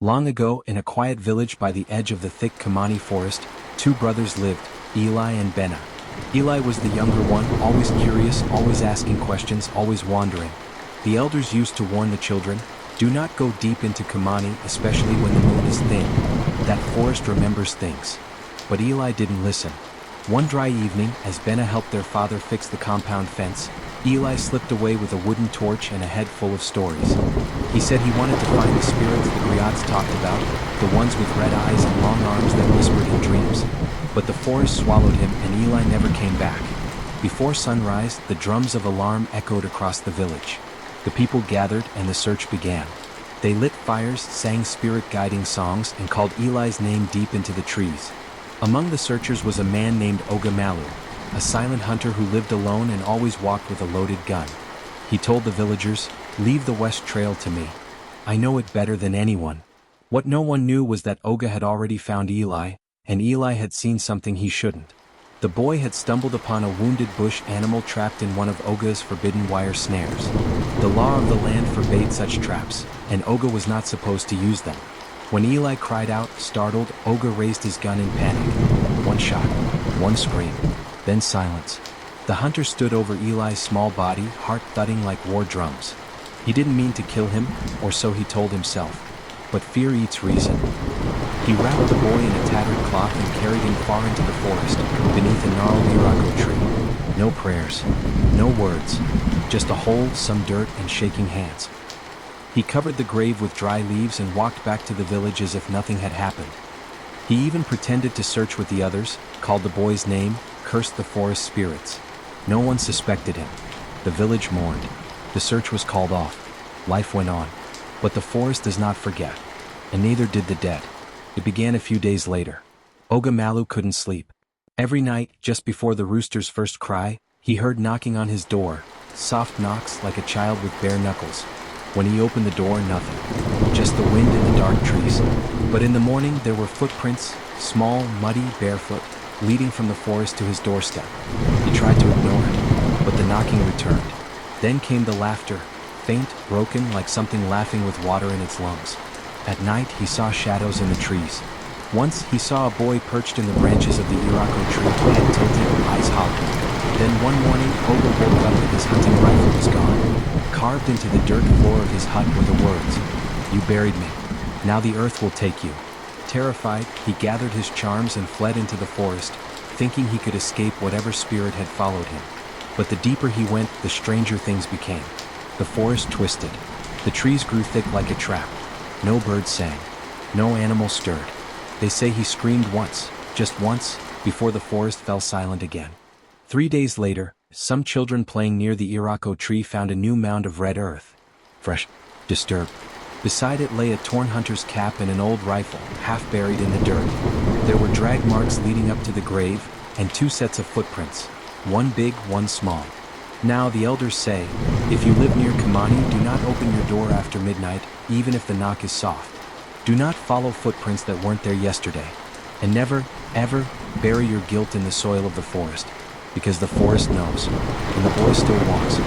Long ago, in a quiet village by the edge of the thick Kamani forest, two brothers lived, Eli and Benna. Eli was the younger one, always curious, always asking questions, always wandering. The elders used to warn the children, do not go deep into Kamani, especially when the moon is thin. That forest remembers things. But Eli didn't listen. One dry evening, as Benna helped their father fix the compound fence, Eli slipped away with a wooden torch and a head full of stories. He said he wanted to find the spirits the griots talked about, the ones with red eyes and long arms that whispered in dreams. But the forest swallowed him and Eli never came back. Before sunrise, the drums of alarm echoed across the village. The people gathered and the search began. They lit fires, sang spirit-guiding songs, and called Eli's name deep into the trees. Among the searchers was a man named Oga Malu, a silent hunter who lived alone and always walked with a loaded gun. He told the villagers, "Leave the west trail to me. I know it better than anyone." What no one knew was that Oga had already found Eli, and Eli had seen something he shouldn't. The boy had stumbled upon a wounded bush animal trapped in one of Oga's forbidden wire snares. The law of the land forbade such traps, and Oga was not supposed to use them. When Eli cried out, startled, Oga raised his gun in panic. One shot, one scream, then silence. The hunter stood over Eli's small body, heart thudding like war drums. He didn't mean to kill him, or so he told himself. But fear eats reason. He wrapped the boy in a tattered cloth and carried him far into the forest, beneath a gnarled irako tree. No prayers, no words, just a hole, some dirt, and shaking hands. He covered the grave with dry leaves and walked back to the village as if nothing had happened. He even pretended to search with the others, called the boy's name, cursed the forest spirits. No one suspected him. The village mourned. The search was called off. Life went on. But the forest does not forget. And neither did the dead. It began a few days later. Oga Malu couldn't sleep. Every night, just before the rooster's first cry, he heard knocking on his door, soft knocks like a child with bare knuckles. When he opened the door, nothing. Just the wind in the dark trees. But in the morning, there were footprints, small, muddy, barefoot, leading from the forest to his doorstep. He tried to ignore it, but the knocking returned. Then came the laughter, faint, broken, like something laughing with water in its lungs. At night, he saw shadows in the trees. Once, he saw a boy perched in the branches of the irako tree, head tilted, eyes hollow. Then one morning, Oga woke up and his hunting rifle was gone. Carved into the dirt floor of his hut were the words, "You buried me. Now the earth will take you." Terrified, he gathered his charms and fled into the forest, thinking he could escape whatever spirit had followed him. But the deeper he went, the stranger things became. The forest twisted. The trees grew thick like a trap. No birds sang. No animal stirred. They say he screamed once, just once, before the forest fell silent again. 3 days later, some children playing near the irako tree found a new mound of red earth. Fresh, disturbed. Beside it lay a torn hunter's cap and an old rifle, half buried in the dirt. There were drag marks leading up to the grave, and 2 sets of footprints, one big, one small. Now the elders say, if you live near Kamani, do not open your door after midnight, even if the knock is soft. Do not follow footprints that weren't there yesterday. And never, ever, bury your guilt in the soil of the forest, because the forest knows, and the boy still walks.